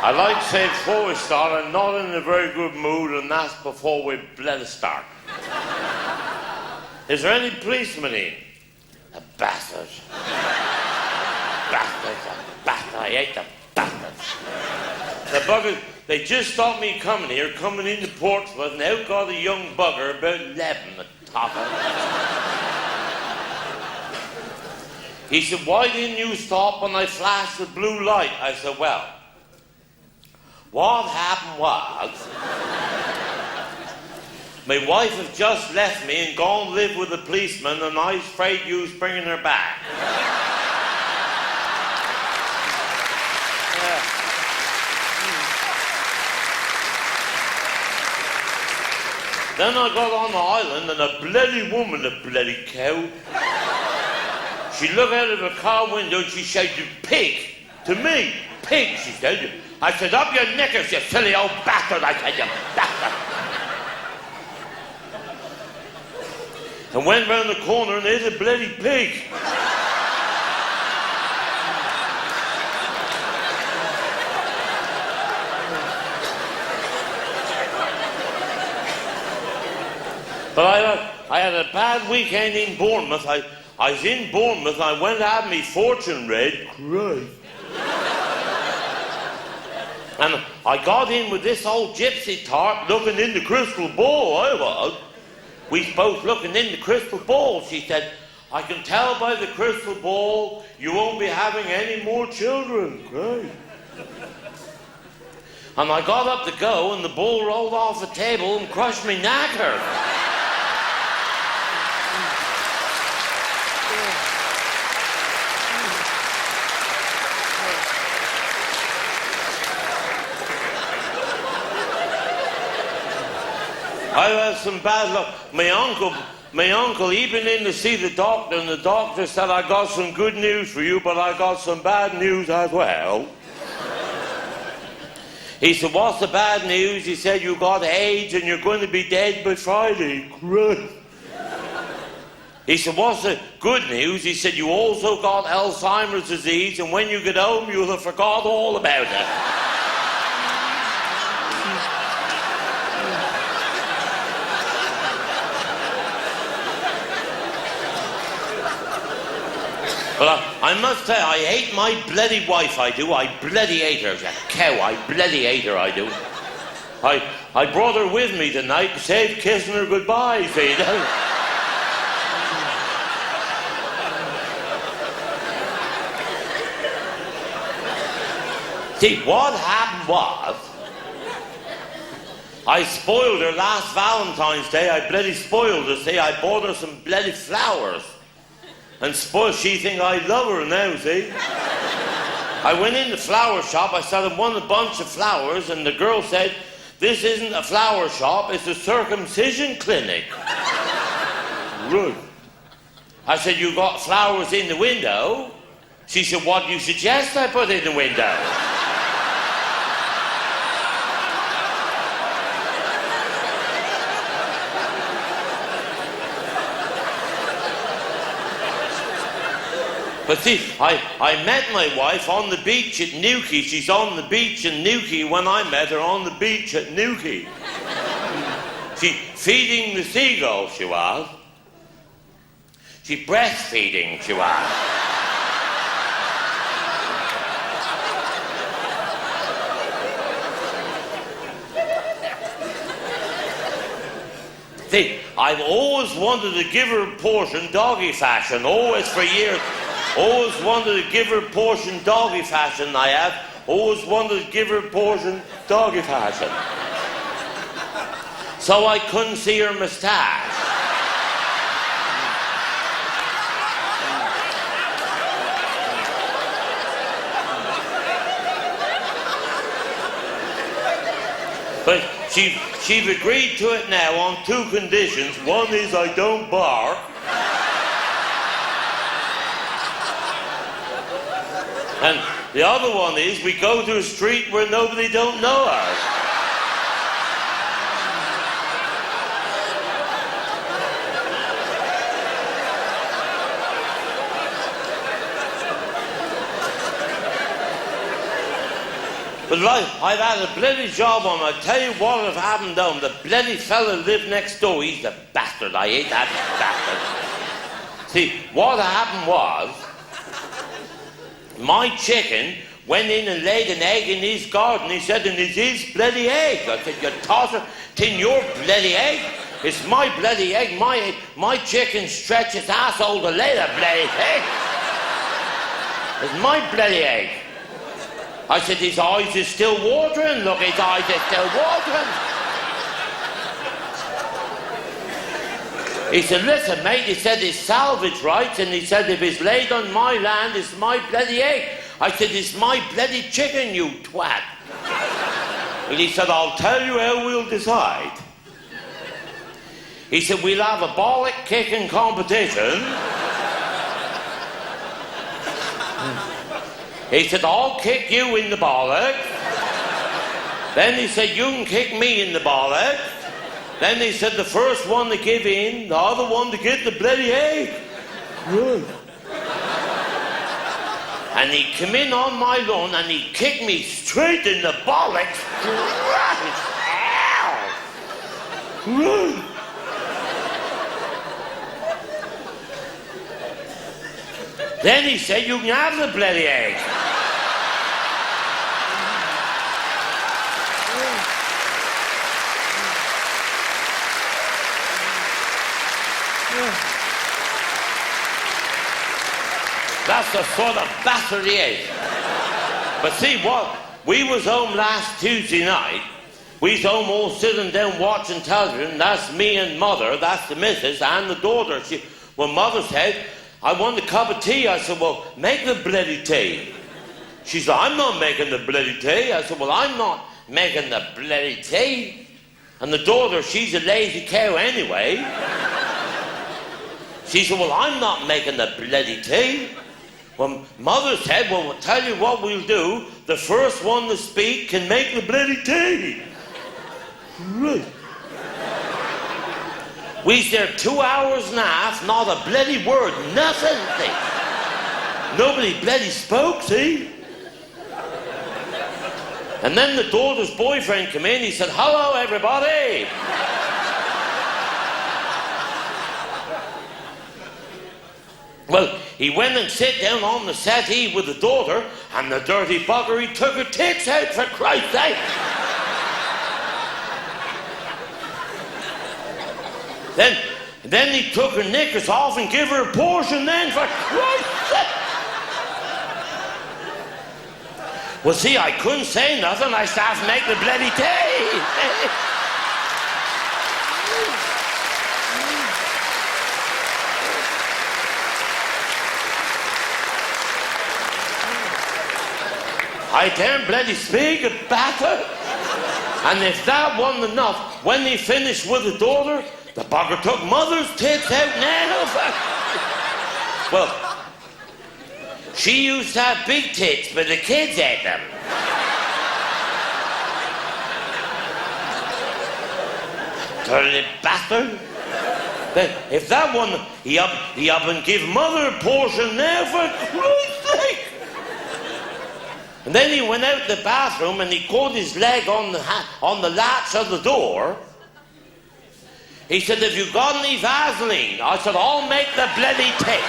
I'd like to say before we start, I'm not in a very good mood, and that's before we let it start. Is there any policeman in? A bastard. Bastards, a bastard. I hate the bastards. The buggers, they just stopped me coming here, coming into Portsmouth, and out got a young bugger, about 11 at top of it. He said, why didn't you stop when I flashed the blue light? I said, well, what happened was, my wife had just left me and gone to live with a policeman, and I was afraid you was bringing her back. Then I got on the island, and a bloody woman, a bloody cow, she looked out of her car window and she shouted, pig, to me. Pig, she said. I said, up your knickers, you silly old bastard, I said, you bastard. And went round the corner and there's a bloody pig. But I had a bad weekend in Bournemouth. I was in Bournemouth, I went to have me fortune read, cried. And I got in with this old gypsy tart looking in the crystal ball, I was. We both looking in the crystal ball. She said, I can tell by the crystal ball you won't be having any more children, cried. And I got up to go and the ball rolled off the table and crushed me knacker. I had some bad luck. My uncle, he been in to see the doctor, and the doctor said, I got some good news for you, but I got some bad news as well. He said, what's the bad news? He said, you got AIDS and you're going to be dead by Friday. Great. He said, what's the good news? He said, you also got Alzheimer's disease, and when you get home, you'll have forgot all about it. But I must say, I hate my bloody wife, I do. I bloody hate her. She's a cow, I bloody hate her, I do. I brought her with me tonight to save kissing her goodbye, see, you know? See, what happened was, I spoiled her last Valentine's Day. I bloody spoiled her, see. I bought her some bloody flowers. And she think I love her now, see? I went in the flower shop, I said I want a bunch of flowers, and the girl said, this isn't a flower shop, it's a circumcision clinic. Right. I said, you got flowers in the window? She said, what do you suggest I put in the window? But see, I met my wife on the beach at Newquay. She's on the beach in Newquay when I met her on the beach at Newquay. She feeding the seagull, she was. She breastfeeding, she was. See, I've always wanted to give her a portion doggy fashion, always for years. Always wanted to give her a portion doggy fashion, I have. Always wanted to give her a portion doggy fashion. So I couldn't see her moustache. But she've agreed to it now on two conditions. One is I don't bark. And the other one is we go to a street where nobody don't know us. But like, I've had a bloody job on. I tell you what have happened down. The bloody fella lived next door. He's a bastard. I hate that bastard. See, what happened was, my chicken went in and laid an egg in his garden. He said, and it's his bloody egg. I said, you tosser, it's in your bloody egg. It's my bloody egg. My chicken stretches his asshole to lay the bloody egg. It's my bloody egg. I said, his eyes are still watering. Look, his eyes are still watering. He said, listen, mate, he said, it's salvage rights, and he said, if it's laid on my land, it's my bloody egg. I said, it's my bloody chicken, you twat. And he said, I'll tell you how we'll decide. He said, we'll have a bollock kicking competition. He said, I'll kick you in the bollock. Then he said, you can kick me in the bollock. Then he said, the first one to give in, the other one to get the bloody egg. Right. And he came in on my lawn and he kicked me straight in the bollock. Right. Then he said, you can have the bloody egg. That's the sort of bastard he is. But see what? We was home last Tuesday night. We was home all sitting down watching television. That's me and mother. That's the missus and the daughter. Well, mother said, I want a cup of tea. I said, well, make the bloody tea. She said, I'm not making the bloody tea. I said, well, I'm not making the bloody tea. And the daughter, she's a lazy cow anyway. She said, well, I'm not making the bloody tea. Well, mother said, well, we'll tell you what we'll do. The first one to speak can make the bloody tea. Right. We was there 2 hours and a half, not a bloody word, nothing. Nobody bloody spoke, see? And then the daughter's boyfriend came in, he said, hello, everybody. Well, he went and sat down on the settee with the daughter, and the dirty bugger, he took her tits out, for Christ's sake. Then he took her knickers off and gave her a portion then, for Christ's sake. Well, see, I couldn't say nothing. I started to make the bloody tea. I daren't bloody speak a bastard. And if that wasn't enough, when he finished with the daughter, the bugger took mother's tits out now. Well, she used to have big tits, but the kids ate them. Dirty bastard. If that one, he up and give mother a portion now, for Christ's sake. And then he went out the bathroom and he caught his leg on the latch of the door. He said, have you got any Vaseline? I said, I'll make the bloody tea.